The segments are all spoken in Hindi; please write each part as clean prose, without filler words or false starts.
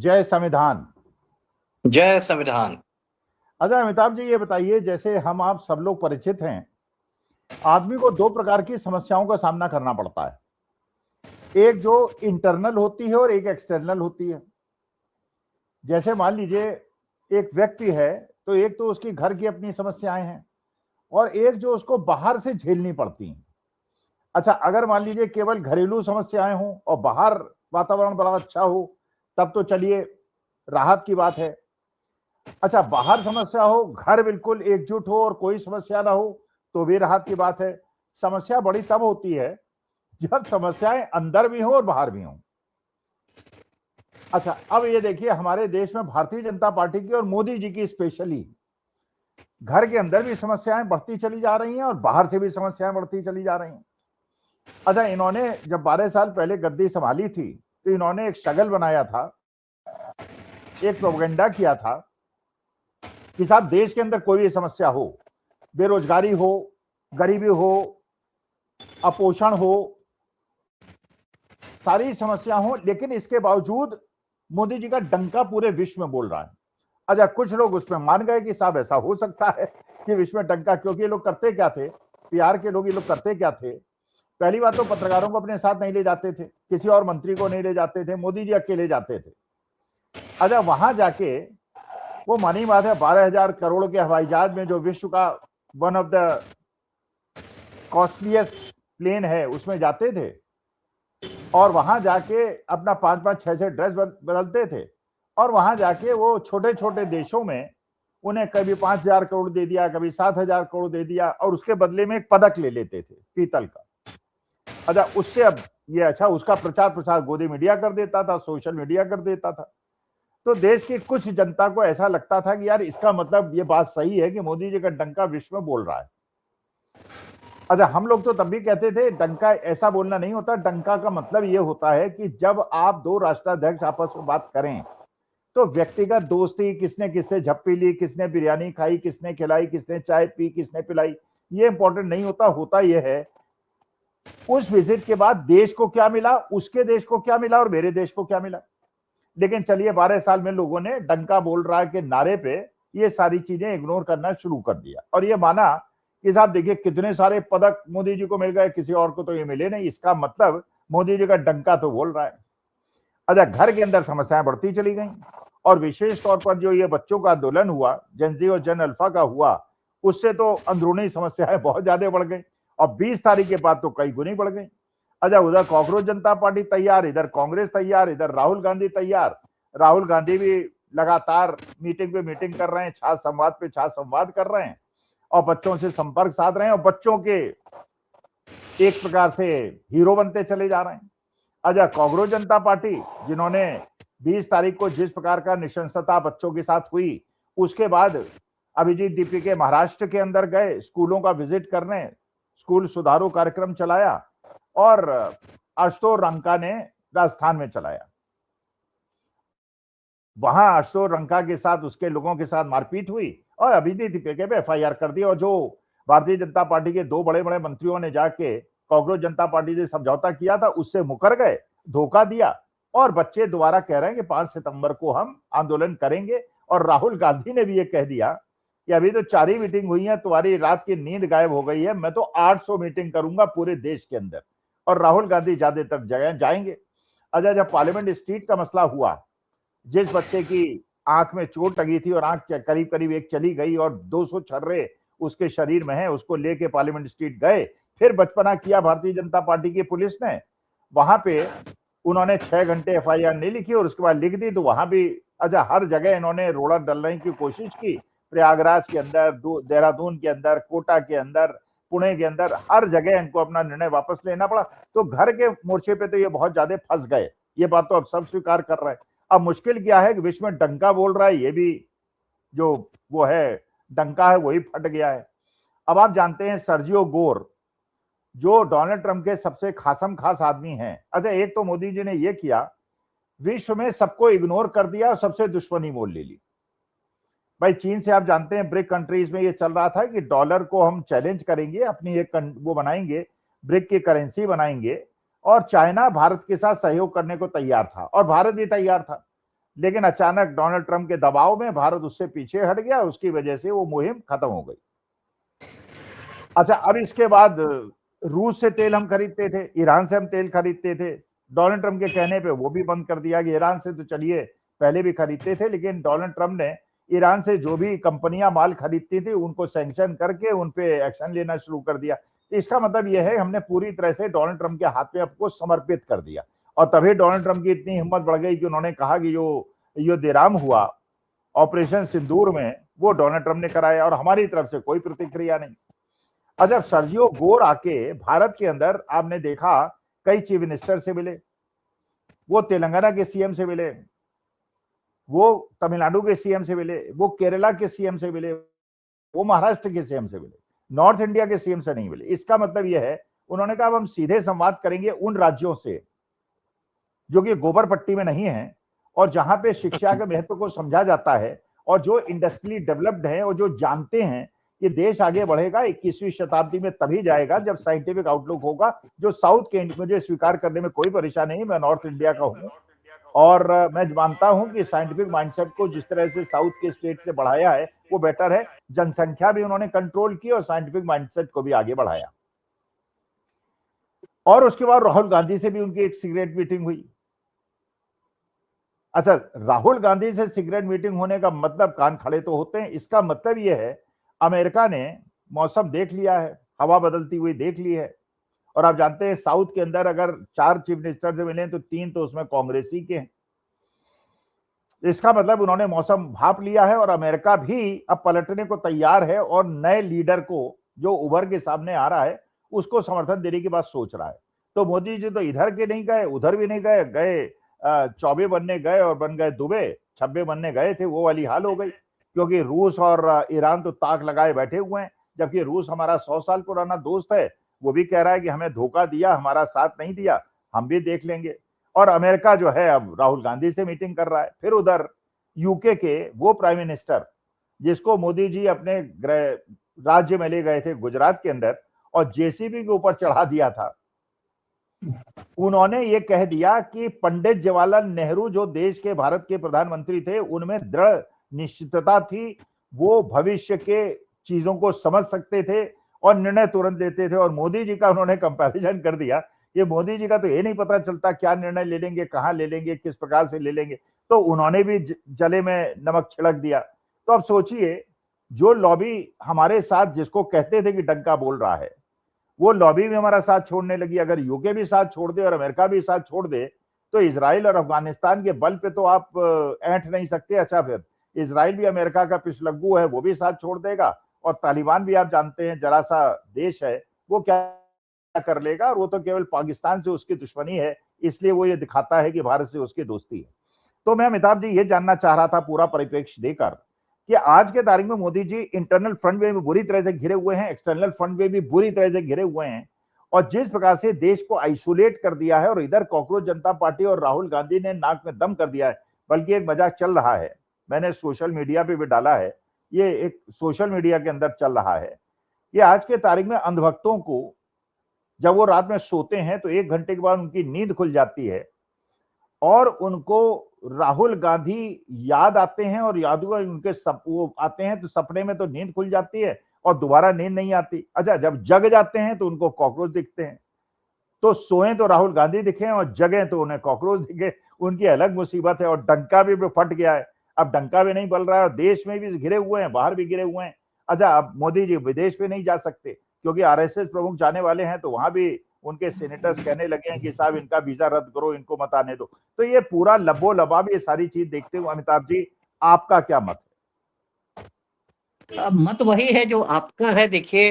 जय संविधान। जय संविधान। अच्छा अमिताभ जी, ये बताइए, जैसे हम आप सब लोग परिचित हैं, आदमी को दो प्रकार की समस्याओं का सामना करना पड़ता है। एक जो इंटरनल होती है और एक एक्सटर्नल होती है। जैसे मान लीजिए एक व्यक्ति है, तो एक तो उसकी घर की अपनी समस्याएं हैं और एक जो उसको बाहर से झेलनी पड़ती हैं। अच्छा, अगर मान लीजिए केवल घरेलू समस्याएं हों और बाहर वातावरण बड़ा अच्छा हो, तब तो चलिए राहत की बात है। अच्छा, बाहर समस्या हो, घर बिल्कुल एकजुट हो और कोई समस्या ना हो, तो भी राहत की बात है। समस्या बड़ी तब होती है जब समस्याएं अंदर भी हो और बाहर भी हो। अच्छा, अब ये देखिए, हमारे देश में भारतीय जनता पार्टी की और मोदी जी की स्पेशली घर के अंदर भी समस्याएं बढ़ती चली जा रही हैं और बाहर से भी समस्याएं बढ़ती चली जा रही हैं। अच्छा, इन्होंने जब 12 साल पहले गद्दी संभाली थी, तो इन्होंने एक शगल बनाया था, एक प्रोपेगेंडा किया था कि साहब देश के अंदर कोई भी समस्या हो, बेरोजगारी हो, गरीबी हो, अपोषण हो, सारी समस्या हो, लेकिन इसके बावजूद मोदी जी का डंका पूरे विश्व में बोल रहा है। अच्छा, कुछ लोग उसमें मान गए कि साहब ऐसा हो सकता है कि विश्व में डंका, क्योंकि ये लोग करते क्या थे, पीआर के लोग, ये लोग करते क्या थे, पहली बात तो पत्रकारों को अपने साथ नहीं ले जाते थे, किसी और मंत्री को नहीं ले जाते थे, मोदी जी अकेले जाते थे। अच्छा, वहां जाके वो मानी बात है 12,000 करोड़ के हवाई जहाज में, जो विश्व का one of the costliest plane है, उसमें जाते थे और वहां जाके अपना 5-5, 6-6 ड्रेस बदलते थे और वहां जाके वो छोटे छोटे देशों में उन्हें कभी 5,000 करोड़ दे दिया, कभी 7,000 करोड़ दे दिया और उसके बदले में एक पदक ले लेते थे पीतल का। अच्छा, उससे अब ये अच्छा उसका प्रचार प्रसार गोदी मीडिया कर देता था, सोशल मीडिया कर देता था। तो देश की कुछ जनता को ऐसा लगता था कि यार इसका मतलब ये बात सही है कि मोदी जी का डंका विश्व में बोल रहा है। अच्छा, हम लोग तो तब भी कहते थे डंका ऐसा बोलना नहीं होता, डंका का मतलब ये होता है कि जब आप दो राष्ट्राध्यक्ष आपस में बात करें तो व्यक्तिगत दोस्ती, किसने किससे झप्पी ली, किसने बिरयानी खाई, किसने खिलाई, किसने चाय पी, किसने पिलाई, ये इंपॉर्टेंट नहीं होता। होता यह है उस विजिट के बाद देश को क्या मिला, उसके देश को क्या मिला और मेरे देश को क्या मिला। लेकिन चलिए 12 साल में लोगों ने डंका बोल रहा है कि नारे पे ये सारी चीजें इग्नोर करना शुरू कर दिया और ये माना कि साहब देखिए कितने सारे पदक मोदी जी को मिल गए, किसी और को तो ये मिले नहीं, इसका मतलब मोदी जी का डंका तो बोल रहा है। अच्छा, घर के अंदर समस्याएं बढ़ती चली गई और विशेष तौर पर जो ये बच्चों का आंदोलन हुआ, जेनजी और जन अल्फा का हुआ, उससे तो अंदरूनी समस्याएं बहुत ज्यादा बढ़ गई और 20 तारीख के बाद तो कई गुनी बढ़ गई। अच्छा, उधर कांग्रेस जनता पार्टी तैयार, इधर कांग्रेस तैयार, इधर राहुल गांधी तैयार। राहुल गांधी भी लगातार मीटिंग पे मीटिंग कर रहे हैं, छात्र संवाद पे छात्र संवाद कर रहे हैं और बच्चों से संपर्क साध रहे हैं और बच्चों के एक प्रकार से हीरो बनते चले जा रहे हैं। अच्छा, कांग्रेस जनता पार्टी जिन्होंने 20 तारीख को जिस प्रकार का नृशंसता बच्चों के साथ हुई, उसके बाद अभिजीत दीपिके महाराष्ट्र के अंदर गए, स्कूलों का विजिट करने, स्कूल सुधारो कार्यक्रम चलाया और आशुतोष रंका ने राजस्थान में चलाया। वहां आशुतोष रंका के साथ उसके लोगों के साथ मारपीट हुई और अभिजीत दीपिके पे एफआईआर कर दी और जो भारतीय जनता पार्टी के दो बड़े बड़े मंत्रियों ने जाके कांग्रेस जनता पार्टी से समझौता किया था, उससे मुकर गए, धोखा दिया और बच्चे दोबारा कह रहे हैं कि 5 सितंबर को हम आंदोलन करेंगे। और राहुल गांधी ने भी ये कह दिया कि अभी तो 4 ही मीटिंग हुई है, तुम्हारी रात की नींद गायब हो गई है, मैं तो 800 मीटिंग करूंगा पूरे देश के अंदर और राहुल गांधी ज्यादातर जगह जाएंगे। अच्छा, जब पार्लियामेंट स्ट्रीट का मसला हुआ, जिस बच्चे की आंख में चोट लगी थी और आंख करीब करीब एक चली गई और 200 छर्रे उसके शरीर में है, उसको लेके पार्लियामेंट स्ट्रीट गए, फिर बचपना किया भारतीय जनता पार्टी की पुलिस ने। वहां पे उन्होंने 6 घंटे एफआईआर नहीं लिखी और उसके बाद लिख दी, तो वहां भी अच्छा हर जगह इन्होंने रोड़ा डलने की कोशिश की। प्रयागराज के अंदर, देहरादून के अंदर, कोटा के अंदर, पुणे के अंदर, हर जगह इनको अपना निर्णय वापस लेना पड़ा। तो घर के मोर्चे पे तो ये बहुत ज्यादा फंस गए, ये बात तो अब सब स्वीकार कर रहे हैं। अब मुश्किल क्या है कि विश्व में डंका बोल रहा है, ये भी जो वो है डंका है वही फट गया है। अब आप जानते हैं सर्जियो गोर जो डोनाल्ड ट्रंप के सबसे खासम खास आदमी हैं। अच्छा, एक तो मोदी जी ने ये किया, विश्व में सबको इग्नोर कर दिया और सबसे दुश्मनी मोल ले ली। भाई चीन से आप जानते हैं ब्रिक कंट्रीज में ये चल रहा था कि डॉलर को हम चैलेंज करेंगे, अपनी एक वो बनाएंगे, ब्रिक की करेंसी बनाएंगे और चाइना भारत के साथ सहयोग करने को तैयार था और भारत भी तैयार था। लेकिन अचानक डोनाल्ड ट्रंप के दबाव में भारत उससे पीछे हट गया, उसकी वजह से वो मुहिम खत्म हो गई। अच्छा, अब इसके बाद रूस से तेल हम खरीदते थे, ईरान से हम तेल खरीदते थे, डोनाल्ड ट्रंप के कहने पे वो भी बंद कर दिया कि ईरान से तो चलिए पहले भी खरीदते थे, लेकिन डोनाल्ड ट्रंप ने ईरान से जो भी कंपनियां माल खरीदती थी उनको सैंक्शन करके उन पे एक्शन लेना शुरू कर दिया। इसका मतलब यह है हमने पूरी तरह से डोनाल्ड ट्रंप के हाथ में आपको समर्पित कर दिया, और तभी डोनाल्ड ट्रंप की इतनी हिम्मत बढ़ गई कि उन्होंने कहा कि जो युद्धविराम हुआ ऑपरेशन सिंदूर में वो डोनाल्ड ट्रंप ने कराया, और हमारी तरफ से कोई प्रतिक्रिया नहीं। जब सर्जियो गोर आके भारत के अंदर आपने देखा कई चीफ मिनिस्टर से मिले, वो तेलंगाना के सीएम से मिले, वो तमिलनाडु के सीएम से मिले, वो केरला के सीएम से मिले, वो महाराष्ट्र के सीएम से मिले, नॉर्थ इंडिया के सीएम से नहीं मिले। इसका मतलब यह है उन्होंने कहा अब हम सीधे संवाद करेंगे उन राज्यों से जो कि गोबर पट्टी में नहीं है और जहां पे शिक्षा के महत्व को समझा जाता है और जो इंडस्ट्रियली डेवलप्ड है और जो जानते हैं कि देश आगे बढ़ेगा 21वीं शताब्दी में तभी जाएगा जब साइंटिफिक आउटलुक होगा, जो साउथ के मुझे स्वीकार करने में कोई परेशानी नहीं, मैं नॉर्थ इंडिया का हूं और मैं मानता हूं कि साइंटिफिक माइंडसेट को जिस तरह से साउथ के स्टेट से बढ़ाया है वो बेटर है। जनसंख्या भी उन्होंने कंट्रोल की और साइंटिफिक माइंडसेट को भी आगे बढ़ाया। और उसके बाद राहुल गांधी से भी उनकी एक सीक्रेट मीटिंग हुई। अच्छा, राहुल गांधी से सीक्रेट मीटिंग होने का मतलब कान खड़े तो होते हैं, इसका मतलब यह है अमेरिका ने मौसम देख लिया है, हवा बदलती हुई देख ली है। और आप जानते हैं साउथ के अंदर अगर 4 चीफ मिनिस्टर से मिले तो 3 तो उसमें कांग्रेसी के हैं। इसका मतलब उन्होंने मौसम भाप लिया है और अमेरिका भी अब पलटने को तैयार है और नए लीडर को जो उभर के सामने आ रहा है उसको समर्थन देने की बात सोच रहा है। तो मोदी जी तो इधर के नहीं गए, उधर भी नहीं गए चौबे बनने गए और बन गए दुबे, छब्बे बनने गए थे, वो वाली हाल हो गई। क्योंकि रूस और ईरान तो ताक लगाए बैठे हुए हैं, जबकि रूस हमारा 100 साल पुराना दोस्त है, वो भी कह रहा है कि हमें धोखा दिया, हमारा साथ नहीं दिया, हम भी देख लेंगे। और अमेरिका जो है अब राहुल गांधी से मीटिंग कर रहा है। फिर उधर यूके के वो प्राइम मिनिस्टर जिसको मोदी जी अपने गृह राज्य में ले गए थे गुजरात के अंदर और जेसीबी के ऊपर चढ़ा दिया था, उन्होंने ये कह दिया कि पंडित जवाहरलाल नेहरू जो देश के भारत के प्रधानमंत्री थे उनमें दृढ़ निश्चितता थी, वो भविष्य के चीजों को समझ सकते थे और निर्णय तुरंत लेते थे। और मोदी जी का उन्होंने कंपैरिजन कर दिया, ये मोदी जी का तो ये नहीं पता चलता क्या निर्णय ले लेंगे, कहां ले लेंगे, किस प्रकार से ले लेंगे, तो उन्होंने भी जले में नमक छिड़क दिया। तो अब सोचिए जो लॉबी हमारे साथ जिसको कहते थे कि डंका बोल रहा है, वो लॉबी भी हमारा साथ छोड़ने लगी। अगर यूके भी साथ छोड़ दे और अमेरिका भी साथ छोड़ दे तो इजराइल और अफगानिस्तान के बल पे तो आप ऐंठ नहीं सकते। अच्छा, फिर इजराइल भी अमेरिका का पिछलग्गू है, वो भी साथ छोड़ देगा, और तालिबान भी आप जानते हैं जरा सा देश है, वो क्या कर लेगा, और वो तो केवल पाकिस्तान से उसकी दुश्मनी है, इसलिए वो ये दिखाता है कि भारत से उसकी दोस्ती है। तो मैं अमिताभ जी ये जानना चाह रहा था पूरा परिप्रेक्ष्य देकर कि आज के तारीख में मोदी जी इंटरनल फ्रंट में भी बुरी तरह से घिरे हुए हैं, एक्सटर्नल फ्रंट में भी बुरी तरह से घिरे हुए हैं, और जिस प्रकार से देश को आइसोलेट कर दिया है और इधर कॉकरोच जनता पार्टी और राहुल गांधी ने नाक में दम कर दिया है। बल्कि एक मजाक चल रहा है, मैंने सोशल मीडिया पे भी डाला है, ये एक सोशल मीडिया के अंदर चल रहा है कि आज के तारीख में अंधभक्तों को जब वो रात में सोते हैं तो 1 घंटे के बाद उनकी नींद खुल जाती है और उनको राहुल गांधी याद आते हैं, और याद हुआ उनके वो आते हैं तो सपने में तो नींद खुल जाती है और दोबारा नींद नहीं आती। अच्छा, जब जग जाते हैं तो उनको कॉकरोच दिखते हैं। तो सोए तो राहुल गांधी दिखे और जगे तो उन्हें कॉकरोच दिखे, उनकी अलग मुसीबत है। और डंका भी फट गया है, अब डंका भी नहीं बल रहा है, देश में भी घिरे हुए हैं, बाहर भी घिरे हुए हैं। अच्छा, अब मोदी जी विदेश में नहीं जा सकते क्योंकि आरएसएस प्रमुख जाने वाले हैं, तो वहां भी उनके सीनेटर्स कहने लगे हैं कि साहब इनका वीजा रद्द करो, इनको मत आने दो। तो ये पूरा लबो लबाब ये सारी चीज देखते हुए अमिताभ जी आपका क्या मत अब मत वही है जो आपका है। देखिए,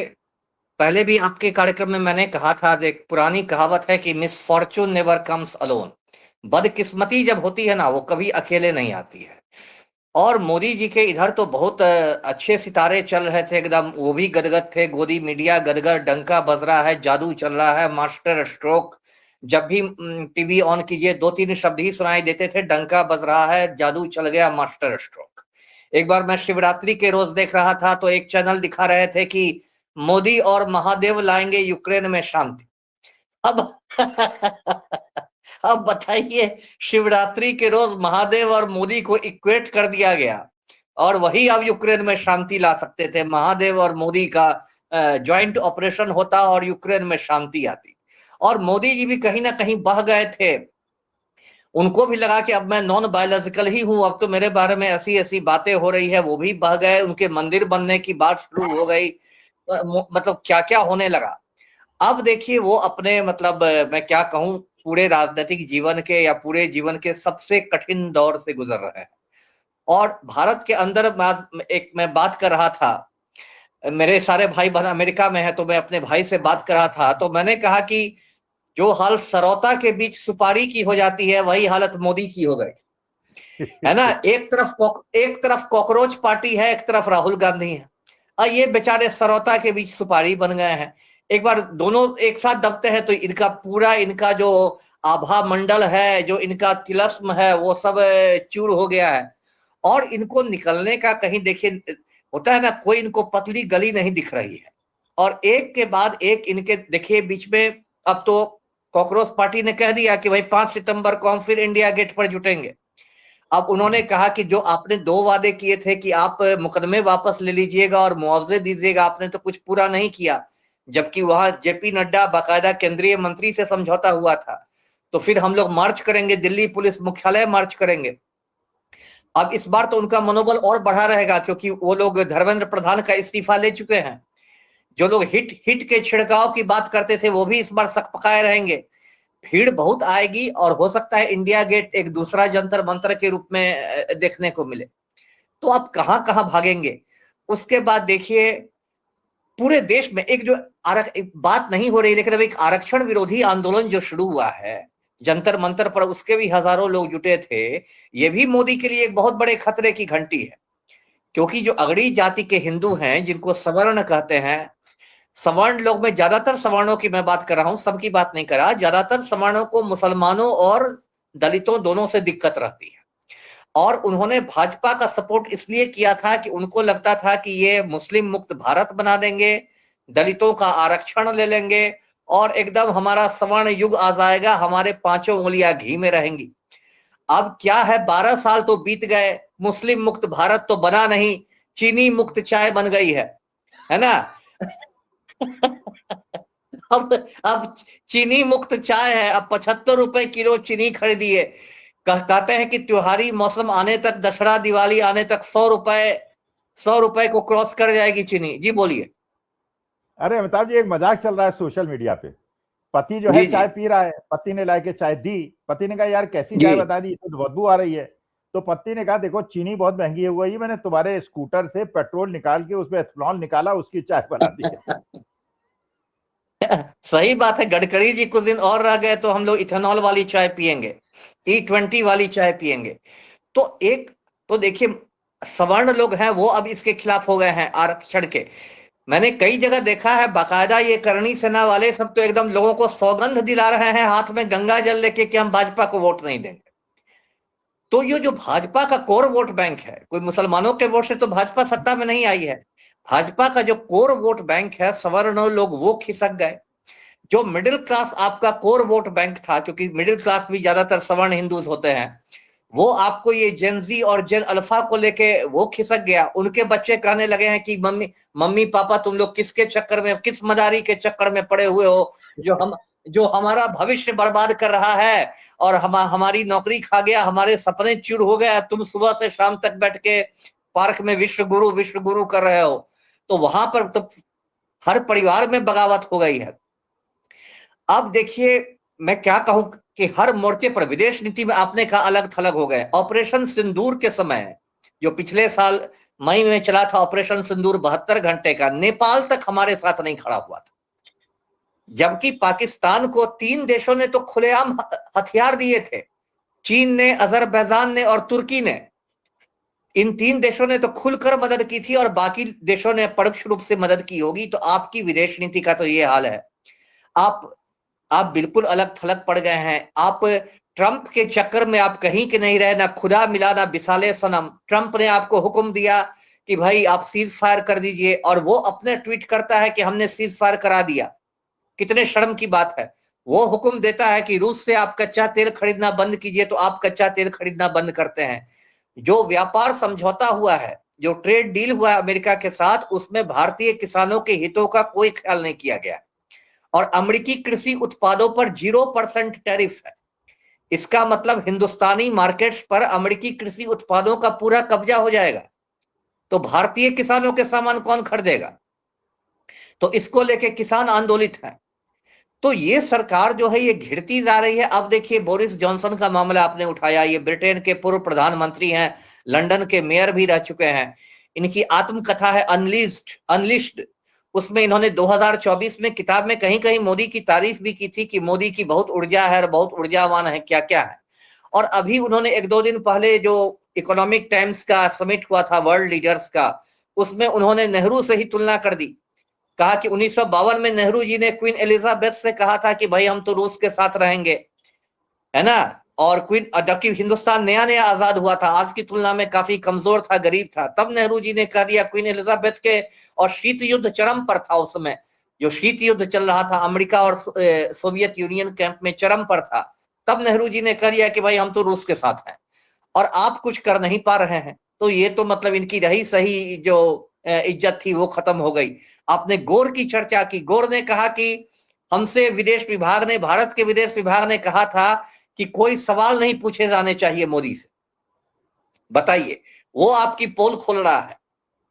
पहले भी आपके कार्यक्रम में मैंने कहा था, देख पुरानी कहावत है कि मिसफॉर्चून नेवर कम्स अलोन। बदकिस्मती जब होती है ना, वो कभी अकेले नहीं आती है। और मोदी जी के इधर तो बहुत अच्छे सितारे चल रहे थे, एकदम वो भी गदगद थे, गोदी मीडिया गदगद, डंका बज रहा है, जादू चल रहा है, मास्टर स्ट्रोक। जब भी टीवी ऑन कीजिए 2-3 शब्द ही सुनाई देते थे, डंका बज रहा है, जादू चल गया, मास्टर स्ट्रोक। एक बार मैं शिवरात्रि के रोज देख रहा था तो एक चैनल दिखा रहे थे कि मोदी और महादेव लाएंगे यूक्रेन में शांति। अब अब बताइए, शिवरात्रि के रोज महादेव और मोदी को इक्वेट कर दिया गया, और वही अब यूक्रेन में शांति ला सकते थे। महादेव और मोदी का ज्वाइंट ऑपरेशन होता और यूक्रेन में शांति आती। और मोदी जी भी कहीं ना कहीं बह गए थे, उनको भी लगा कि अब मैं नॉन बायोलॉजिकल ही हूं, अब तो मेरे बारे में ऐसी ऐसी बातें हो रही है, वो भी बह गए, उनके मंदिर बनने की बात शुरू हो गई, मतलब क्या क्या होने लगा। अब देखिए वो अपने मतलब मैं क्या कहूं, पूरे राजनीतिक जीवन के या पूरे जीवन के सबसे कठिन दौर से गुजर रहे हैं। और भारत के अंदर मैं बात कर रहा था, मेरे सारे भाई बहन अमेरिका में है, तो मैं अपने भाई से बात कर रहा था, तो मैंने कहा कि जो हाल सरौता के बीच सुपारी की हो जाती है, वही हालत मोदी की हो गई है ना। एक तरफ कॉकरोच पार्टी है, एक तरफ राहुल गांधी है, और ये बेचारे सरौता के बीच सुपारी बन गए हैं। एक बार दोनों एक साथ दबते हैं तो इनका जो आभा मंडल है, जो इनका तिलस्म है, वो सब चूर हो गया है। और इनको निकलने का कहीं देखिए होता है ना, कोई इनको पतली गली नहीं दिख रही है, और एक के बाद एक इनके देखिए बीच में। अब तो कॉकरोच पार्टी ने कह दिया कि भाई 5 सितंबर को हम फिर इंडिया गेट पर जुटेंगे। अब उन्होंने कहा कि जो आपने 2 वादे किए थे कि आप मुकदमे वापस ले लीजिएगा और मुआवजे दीजिएगा, आपने तो कुछ पूरा नहीं किया, जबकि वहां जेपी नड्डा बाकायदा केंद्रीय मंत्री से समझौता हुआ था। तो फिर हम लोग मार्च करेंगे, दिल्ली पुलिस मुख्यालय मार्च करेंगे। अब इस बार तो उनका मनोबल और बढ़ा रहेगा, क्योंकि वो लोग धर्मेंद्र प्रधान का इस्तीफा ले चुके हैं। जो लोग हिट के छिड़काव की बात करते थे, वो भी इस बार सकपकाए रहेंगे। भीड़ बहुत आएगी, और हो सकता है इंडिया गेट एक दूसरा जंतर मंतर के रूप में देखने को मिले। तो आप कहां कहां भागेंगे। उसके बाद देखिए पूरे देश में एक बात नहीं हो रही, लेकिन अब एक आरक्षण विरोधी आंदोलन जो शुरू हुआ है जंतर मंतर पर, उसके भी हजारों लोग जुटे थे। ये भी मोदी के लिए एक बहुत बड़े खतरे की घंटी है, क्योंकि जो अगड़ी जाति के हिंदू हैं, जिनको सवर्ण कहते हैं, सवर्ण लोग में ज्यादातर सवर्णों की मैं बात कर रहा हूं, सबकी बात नहीं कर रहा, ज्यादातर सवर्णों को मुसलमानों और दलितों दोनों से दिक्कत रहती है। और उन्होंने भाजपा का सपोर्ट इसलिए किया था कि उनको लगता था कि ये मुस्लिम मुक्त भारत बना देंगे, दलितों का आरक्षण ले लेंगे, और एकदम हमारा सवर्ण युग आ जाएगा, हमारे 5 उंगलियां घी में रहेंगी। अब क्या है, 12 साल तो बीत गए, मुस्लिम मुक्त भारत तो बना नहीं, चीनी मुक्त चाय बन गई है ना। अब चीनी मुक्त चाय है, अब 75 रुपए किलो चीनी खरीदिए। कहते हैं कि त्योहारी मौसम आने तक, दशहरा दिवाली आने तक 100 रुपए को क्रॉस कर जाएगी चीनी। जी बोलिए। अरे अमिताभ जी, एक मजाक चल रहा है सोशल मीडिया पे। पति जो है जी जी चाय पी रहा है, पति ने लाके चाय दी, पति ने कहा यार कैसी जी चाय बता दी, इसमें तो बदबू आ रही है। तो पत्नी ने कहा देखो चीनी बहुत महंगी हो गई, मैंने तुम्हारे स्कूटर से पेट्रोल निकाल के उसमें एथेनॉल निकाला, उसकी चाय बना दी है। सही बात है। गडकरी जी कुछ दिन और रह गए तो हम लोग इथेनॉल वाली चाय पियेंगे, E20 वाली चाय पियेंगे। तो देखिए सवर्ण लोग हैं वो अब इसके खिलाफ हो गए हैं आरक्षण के। मैंने कई जगह देखा है, बाकायदा ये करणी सेना वाले सब तो एकदम लोगों को सौगंध दिला रहे हैं हाथ में गंगा जल लेके कि हम भाजपा को वोट नहीं देंगे। तो ये जो भाजपा का कोर वोट बैंक है, कोई मुसलमानों के वोट से तो भाजपा सत्ता में नहीं आई है। भाजपा का जो कोर वोट बैंक है, सवर्ण लोग वो खिसक गए। जो मिडिल क्लास आपका कोर वोट बैंक था, क्योंकि मिडिल क्लास भी ज्यादातर सवर्ण हिंदूज होते हैं, वो आपको ये जेन जी और जेन अल्फा को लेके वो खिसक गया। उनके बच्चे कहने लगे हैं कि मम्मी मम्मी पापा तुम लोग किसके चक्कर में, किस मदारी के चक्कर में पड़े हुए हो, जो हमारा भविष्य बर्बाद कर रहा है, और हमारी नौकरी खा गया, हमारे सपने चूर हो गया, तुम सुबह से शाम तक बैठ के पार्क में विश्व गुरु कर रहे हो। तो वहां पर तो हर परिवार में बगावत हो गई है। अब देखिए मैं क्या कहूं कि हर मोर्चे पर विदेश नीति में आपने कहा अलग थलग हो गए। ऑपरेशन सिंदूर के समय, जो पिछले साल मई में चला था ऑपरेशन सिंदूर 72 घंटे का, नेपाल तक हमारे साथ नहीं खड़ा हुआ था, जबकि पाकिस्तान को 3 देशों ने तो खुलेआम हथियार दिए थे। चीन ने, अजरबैजान ने और तुर्की ने। इन 3 देशों ने तो खुलकर मदद की थी, और बाकी देशों ने परोक्ष रूप से मदद की होगी। तो आपकी विदेश नीति का तो ये हाल है। आप बिल्कुल अलग थलग पड़ गए हैं। आप ट्रंप के चक्कर में आप कहीं के नहीं रहे, ना खुदा मिला ना बिसाले सनम। ट्रंप ने आपको हुक्म दिया कि भाई आप सीज फायर कर दीजिए, और वो अपने ट्वीट करता है कि हमने सीज फायर करा दिया। कितने शर्म की बात है। वो हुक्म देता है कि रूस से आप कच्चा तेल खरीदना बंद कीजिए, तो आप कच्चा तेल खरीदना बंद करते हैं। जो व्यापार समझौता हुआ है, जो ट्रेड डील हुआ है अमेरिका के साथ, उसमें भारतीय किसानों के हितों का कोई ख्याल नहीं किया गया और अमेरिकी कृषि उत्पादों पर 0% टैरिफ है। इसका मतलब हिंदुस्तानी मार्केट्स पर अमेरिकी कृषि उत्पादों का पूरा कब्जा हो जाएगा, तो भारतीय किसानों के सामान कौन खरीदेगा? तो इसको लेके किसान आंदोलित हैं। तो ये सरकार जो है ये घिरती जा रही है। अब देखिए बोरिस जॉनसन का मामला आपने उठाया, ये ब्रिटेन के पूर्व प्रधानमंत्री हैं, लंदन के मेयर भी रह चुके हैं। इनकी आत्मकथा है अनलिस्ड। उसमें इन्होंने 2024 में किताब में कहीं कहीं मोदी की तारीफ भी की थी कि मोदी की बहुत ऊर्जा है और बहुत ऊर्जावान है, क्या क्या है। और अभी उन्होंने 1-2 दिन पहले जो इकोनॉमिक टाइम्स का समिट हुआ था वर्ल्ड लीडर्स का, उसमें उन्होंने नेहरू से ही तुलना कर दी। कहा कि 1952 में नेहरू जी ने क्वीन एलिजाबेथ से कहा था कि भाई हम तो रूस के साथ रहेंगे, है ना। और जबकि हिंदुस्तान नया नया आजाद हुआ था, आज की तुलना में काफी कमजोर था, गरीब था, तब नेहरू जी ने कह दिया क्वीन एलिजाबेथ के। और शीत युद्ध चरम पर था उस समय, जो शीत युद्ध चल रहा था अमेरिका और सोवियत यूनियन कैंप में चरम पर था, तब नेहरू जी ने कह दिया कि भाई हम तो रूस के साथ हैं और आप कुछ कर नहीं पा रहे हैं। तो ये तो मतलब इनकी रही सही जो इज्जत थी वो खत्म हो गई। आपने गोर की चर्चा की, गोर ने कहा कि हमसे विदेश विभाग ने, भारत के विदेश विभाग ने कहा था कि कोई सवाल नहीं पूछे जाने चाहिए मोदी से। बताइए, वो आपकी पोल खोल रहा है।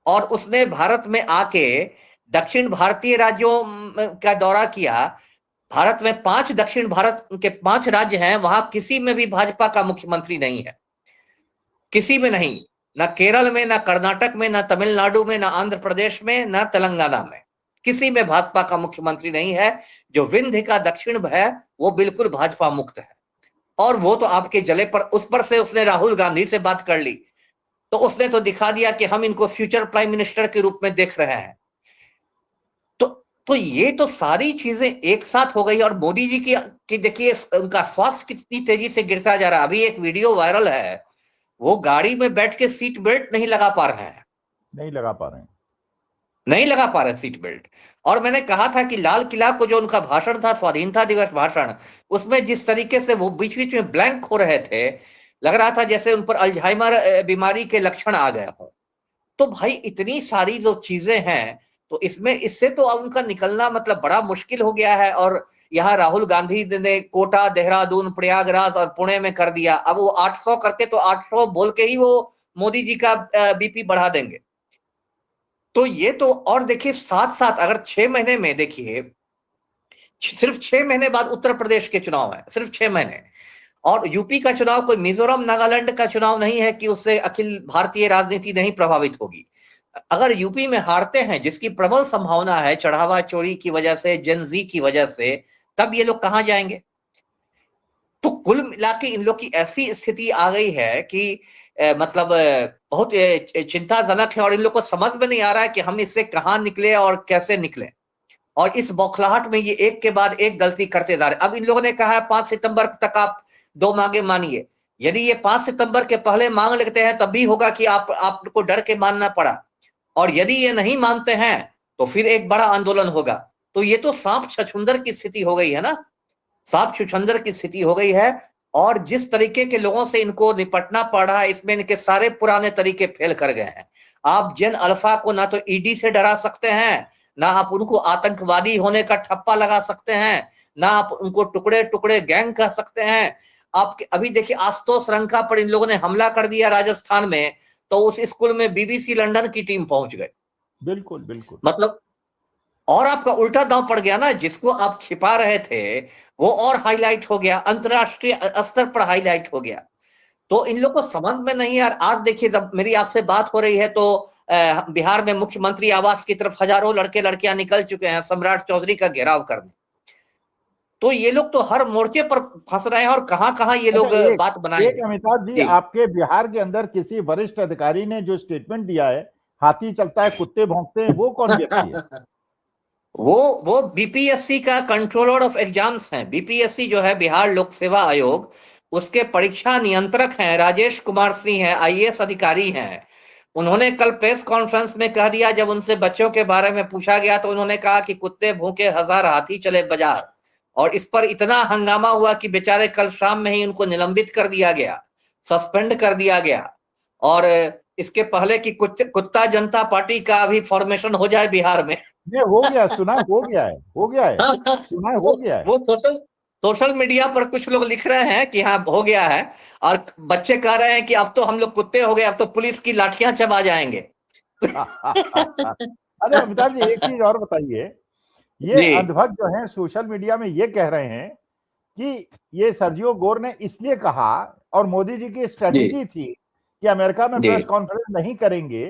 और उसने भारत में आके दक्षिण भारतीय राज्यों का दौरा किया। भारत में 5 दक्षिण भारत के 5 राज्य हैं, वहां किसी में भी भाजपा का मुख्यमंत्री नहीं है, किसी में नहीं, ना केरल में, ना कर्नाटक में, ना तमिलनाडु में, ना आंध्र प्रदेश में, ना तेलंगाना में, किसी में भाजपा का मुख्यमंत्री नहीं है। जो विंध्य का दक्षिण है वो बिल्कुल भाजपा मुक्त है। और वो तो आपके जले पर, उस पर से उसने राहुल गांधी से बात कर ली, तो उसने तो दिखा दिया कि हम इनको फ्यूचर प्राइम मिनिस्टर के रूप में देख रहे हैं। तो ये तो सारी चीजें एक साथ हो गई। और मोदी जी की देखिए उनका स्वास्थ्य कितनी तेजी से गिरता जा रहा है। अभी एक वीडियो वायरल है, वो गाड़ी में बैठ के सीट बेल्ट नहीं लगा पा रहे हैं, नहीं लगा पा रहे हैं, नहीं लगा पा रहे सीट बेल्ट। और मैंने कहा था कि लाल किला को जो उनका भाषण था, स्वाधीनता दिवस भाषण, उसमें जिस तरीके से वो बीच बीच में ब्लैंक हो रहे थे, लग रहा था जैसे उन पर अल्जाइमर बीमारी के लक्षण आ गए हों। तो भाई इतनी सारी जो चीजें हैं, तो इसमें इससे तो अब उनका निकलना मतलब बड़ा मुश्किल हो गया है। और यहाँ राहुल गांधी ने कोटा, देहरादून, प्रयागराज और पुणे में कर दिया। अब वो 800 करके, तो 800 बोल के ही वो मोदी जी का बीपी बढ़ा देंगे। तो ये तो, और देखिए साथ साथ अगर 6 महीने में देखिए, सिर्फ 6 महीने बाद उत्तर प्रदेश के चुनाव है, सिर्फ 6 महीने। और यूपी का चुनाव कोई मिजोरम नागालैंड का चुनाव नहीं है कि उससे अखिल भारतीय राजनीति नहीं प्रभावित होगी। अगर यूपी में हारते हैं, जिसकी प्रबल संभावना है चढ़ावा चोरी की वजह से, जेनजी की वजह से, तब ये लोग कहां जाएंगे? तो कुल मिला के इन लोग की ऐसी स्थिति आ गई है कि मतलब बहुत चिंताजनक है। और इन लोग को समझ में नहीं आ रहा है कि हम इससे कहां निकले और कैसे निकले। और इस बौखलाहट में ये एक के बाद एक गलती करते जा रहे। अब इन लोगों ने कहा है 5 सितंबर तक आप 2 मांगे मानिए। यदि ये 5 सितंबर के पहले मांग लेते हैं तब भी होगा कि आपको डर के मानना पड़ा। और यदि ये नहीं मानते हैं तो फिर एक बड़ा आंदोलन होगा। तो ये तो सांप छछूंदर की स्थिति हो गई है ना, सांप छछूंदर की स्थिति हो गई है। और जिस तरीके के लोगों से इनको निपटना पड़ रहा है, इसमें इनके सारे पुराने तरीके फेल कर गए हैं। आप जेन अल्फा को ना तो ईडी से डरा सकते हैं, ना आप उनको आतंकवादी होने का ठप्पा लगा सकते हैं, ना आप उनको टुकड़े टुकड़े गैंग कह सकते हैं। आपके अभी देखिए आशुतोष रंका पर इन लोगों ने हमला कर दिया राजस्थान में, तो उस स्कूल में बीबीसी लंदन की टीम पहुंच गई। बिल्कुल बिल्कुल। मतलब और आपका उल्टा दांव पड़ गया ना, जिसको आप छिपा रहे थे वो और हाईलाइट हो गया, अंतरराष्ट्रीय स्तर पर हाईलाइट हो गया। तो इन लोग को समझ में नहीं यार। आज देखिए जब मेरी आपसे बात हो रही है तो बिहार में मुख्यमंत्री आवास की तरफ हजारों लड़के लड़कियां निकल चुके हैं सम्राट चौधरी का घेराव करने। तो ये लोग तो हर मोर्चे पर फंस रहे हैं और कहां कहां ये लोग अच्छा, बात बनाएंगे। अमिताभ जी, जी। आपके बिहार के अंदर किसी वरिष्ठ अधिकारी ने जो स्टेटमेंट दिया है, हाथी चलता है कुत्ते भौंकते हैं, वो कौन व्यक्ति है? वो बीपीएससी का कंट्रोलर ऑफ एग्जाम्स हैं। बीपीएससी जो है बिहार लोक सेवा आयोग, उसके परीक्षा नियंत्रक हैं राजेश कुमार सिंह है, आईएएस अधिकारी हैं। उन्होंने कल प्रेस कॉन्फ्रेंस में कह दिया, जब उनसे बच्चों के बारे में पूछा गया तो उन्होंने कहा कि कुत्ते भूखे 1000 हाथी चले बाजार। और इस पर इतना हंगामा हुआ कि बेचारे कल शाम में ही उनको निलंबित कर दिया गया, सस्पेंड कर दिया गया। और इसके पहले कि कुत्ता जनता पार्टी का अभी फॉर्मेशन हो जाए बिहार में। ये हो गया, सुना है, हो गया है, हो गया है, सुना है, हो गया है। वो सोशल मीडिया पर कुछ लोग लिख रहे हैं कि हाँ हो गया है, और बच्चे कह रहे हैं कि अब तो हम लोग कुत्ते हो गए, अब तो पुलिस की लाठियां चबा जाएंगे। अरे अमिताभ जी, एक चीज और बताइए, ये जी अंधभक्त जो है सोशल मीडिया में ये कह रहे हैं कि ये सर्जियो गोर ने इसलिए कहा, और मोदी जी की स्ट्रेटेजी थी कि अमेरिका में जी प्रेस कॉन्फ्रेंस नहीं करेंगे,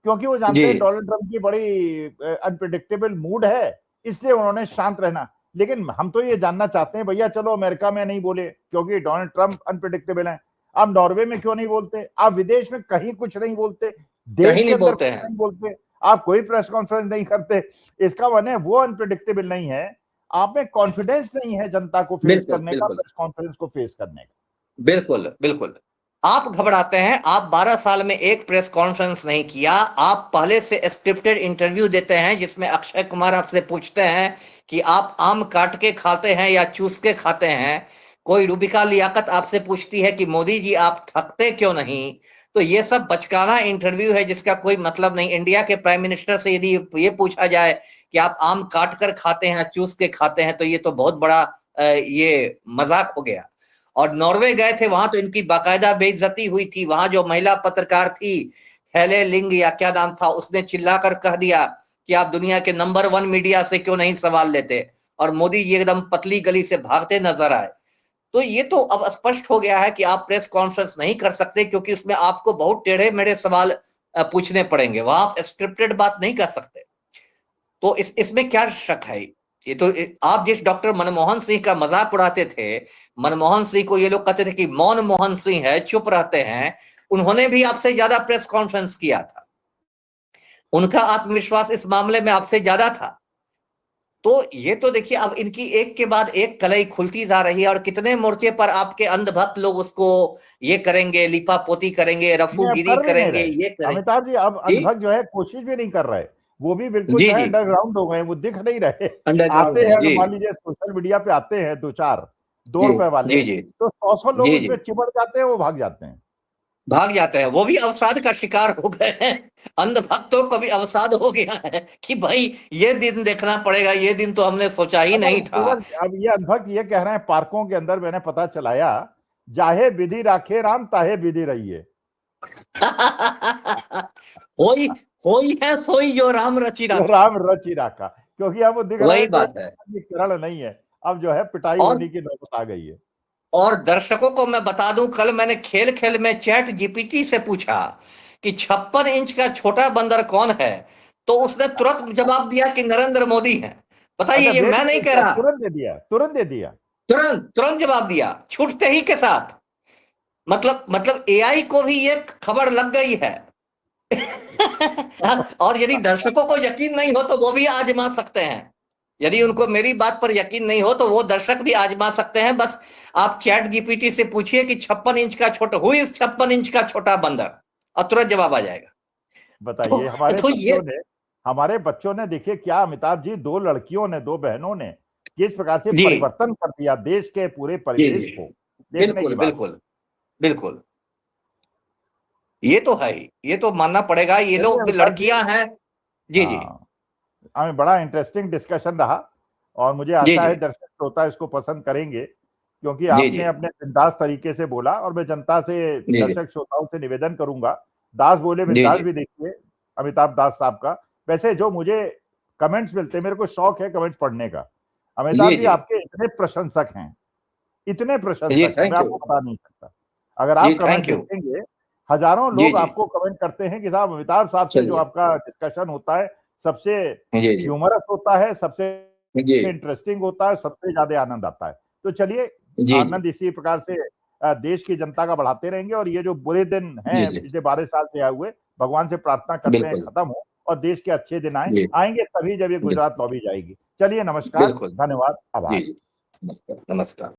क्योंकि वो जानते जी हैं डोनाल्ड ट्रंप की बड़ी अनप्रिडिक्टेबल मूड है, इसलिए उन्होंने शांत रहना। लेकिन हम तो ये जानना चाहते हैं, भैया चलो अमेरिका में नहीं बोले क्योंकि डोनाल्ड ट्रंप अनप्रिडिक्टेबल है, आप नॉर्वे में क्यों नहीं बोलते, आप विदेश में कहीं कुछ नहीं बोलते, देश कहीं के नहीं अंदर बोलते कुछ हैं। नहीं बोलते, आप कोई प्रेस कॉन्फ्रेंस नहीं करते, इसका मतलब वो अनप्रिडिक्टेबल नहीं है, आप में कॉन्फिडेंस नहीं है जनता को फेस बिल्कुल करने का, बिल्कुल प्रेस कॉन्फ्रेंस को फेस करने का। बिल्कुल बिल्कुल। आप घबराते हैं, आप 12 साल में एक प्रेस कॉन्फ्रेंस नहीं किया, आप पहले से स्क्रिप्टेड इंटरव्यू देते हैं जिसमें अक्षय कुमार आपसे पूछते हैं कि आप आम काट के खाते हैं या चूस के खाते हैं, कोई रूबिका लियाकत आपसे पूछती है कि मोदी जी आप थकते क्यों नहीं। तो ये सब बचकाना इंटरव्यू है जिसका कोई मतलब नहीं। इंडिया के प्राइम मिनिस्टर से यदि ये पूछा जाए कि आप आम काट कर खाते हैं चूस के खाते हैं, तो ये तो बहुत बड़ा ये मजाक हो गया। और नॉर्वे गए थे, वहां तो इनकी बाकायदा बेइज्जती हुई थी। वहां जो महिला पत्रकार थी, हेले लिंग या क्या नाम था, उसने चिल्लाकर कह दिया कि आप दुनिया के नंबर 1 मीडिया से क्यों नहीं सवाल लेते, और मोदी जी एकदम पतली गली से भागते नजर आए। तो ये तो अब स्पष्ट हो गया है कि आप प्रेस कॉन्फ्रेंस नहीं कर सकते, क्योंकि उसमें आपको बहुत टेढ़े मेढ़े सवाल पूछने पड़ेंगे, वहां आप स्क्रिप्टेड बात नहीं कर सकते। तो इसमें क्या शक है। ये तो आप जिस डॉक्टर मनमोहन सिंह का मजाक उड़ाते थे, मनमोहन सिंह को ये लोग कहते थे कि मौन मोहन सिंह है, चुप रहते हैं, उन्होंने भी आपसे ज्यादा प्रेस कॉन्फ्रेंस किया था, उनका आत्मविश्वास इस मामले में आपसे ज्यादा था। तो ये तो देखिए अब इनकी एक के बाद एक कलई खुलती जा रही है, और कितने मोर्चे पर आपके अंधभक्त लोग उसको ये करेंगे, लिपापोती करेंगे, नहीं, अब रफूगिरी कर भी नहीं करेंगे, रहे ये करेंगे। अमिताभ जी, अब जी अंधभक्त जो है कोशिश भी नहीं कर रहे, वो भी बिल्कुल जी जो है जी अंडरग्राउंड हो गए, वो दिख नहीं रहे। अंडरग्राउंड आते है हैं, अगर जी मान लीजिए सोशल मीडिया पे आते हैं दो चार जी 2 रुपए वाले, जी जी तो 100 लोग जी जी उसमें चिपट जाते हैं, वो भाग जाते हैं। भाग जाते हैं, वो भी अवसाद का शिकार हो गए हैं। अंध भक्तों को भी अवसाद हो गया है कि भाई ये दिन देखना पड़ेगा, ये दिन तो हमने सोचा ही अच्छा, नहीं था। अब ये अंधभक्त ये कह रहे हैं पार्कों के अंदर, मैंने पता चलाया, जाहे विधि राखे राम ताहे विधि रहिए। होई होई है सोई जो राम रचि जो राखी। राम रचि राखा, क्योंकि अब वो दिख रहा वही है कि बात है। वो किरण नहीं है, अब जो है पिटाई और होने की नौबत आ गई है। और दर्शकों को मैं बता दूं, कल मैंने खेल खेल में चैट जीपीटी से पूछा कि 56 इंच का छोटा बंदर कौन है, तो उसने तुरंत जवाब दिया कि नरेंद्र मोदी है। बताइए, अच्छा, ये मैं नहीं कह रहा, तुरंत दे दिया, तुरंत दे दिया। तुरंत तुरंत जवाब दिया छूटते ही के साथ। मतलब एआई को भी ये खबर लग गई है। और यदि दर्शकों को यकीन नहीं हो तो वो भी आजमा सकते हैं। यदि उनको मेरी बात पर यकीन नहीं हो तो वो दर्शक भी आजमा सकते हैं। बस आप चैट जीपीटी से पूछिए कि 56 इंच का छोटा, हु इज 56 इंच का छोटा बंदर, और तुरंत जवाब आ जाएगा। बताइए, तो ये हमारे बच्चों ने देखिए क्या अमिताभ जी, 2 लड़कियों ने, 2 बहनों ने किस प्रकार से जी परिवर्तन कर दिया देश के पूरे जी परिवेश जी को, देखने की बिल्कुल बात। बिल्कुल बिल्कुल। ये तो है ही, ये तो मानना पड़ेगा, ये चलिए लोग अमिताभ जी, लड़कियां हैं। जी जी हाँ, हमें बड़ा इंटरेस्टिंग डिस्कशन रहा, और मुझे जी आशा जी है दर्शक श्रोता इसको पसंद करेंगे, क्योंकि जी आपने जी अपने बिंदास तरीके से बोला, और मैं जनता से, जी जी दर्शक श्रोताओं से निवेदन करूंगा, दास बोले जी बिंदास जी भी देखिए, अमिताभ दास साहब का। वैसे जो मुझे कमेंट्स मिलते हैं, मेरे को शौक है कमेंट्स पढ़ने का, जी अमिताभ जी जी आपके इतने प्रशंसक हैं, इतने जी प्रशंसक हैं, मैं थैंक यू आपको बता नहीं सकता। अगर जी आप कमेंट थैंक यू देखेंगे, हजारों जी लोग जी आपको कमेंट करते हैं कि साहब अमिताभ साहब से जो चलिए आपका डिस्कशन होता है, सबसे जी जी ह्यूमरस होता है, सबसे जी इंटरेस्टिंग होता है, सबसे ज्यादा आनंद आता है। तो चलिए, जी जी आनंद इसी प्रकार से देश की जनता का बढ़ाते रहेंगे, और ये जो बुरे दिन जी हैं जी पिछले 12 साल से आए हुए, भगवान से प्रार्थना करते हैं बिल्कुल खत्म हो, और देश के अच्छे दिन आए, जी आएंगे तभी जब ये बिल- गुजरात लॉबी जाएगी। चलिए, नमस्कार, बिल्कुल धन्यवाद, जी आभार। जी नमस्कार नमस्कार।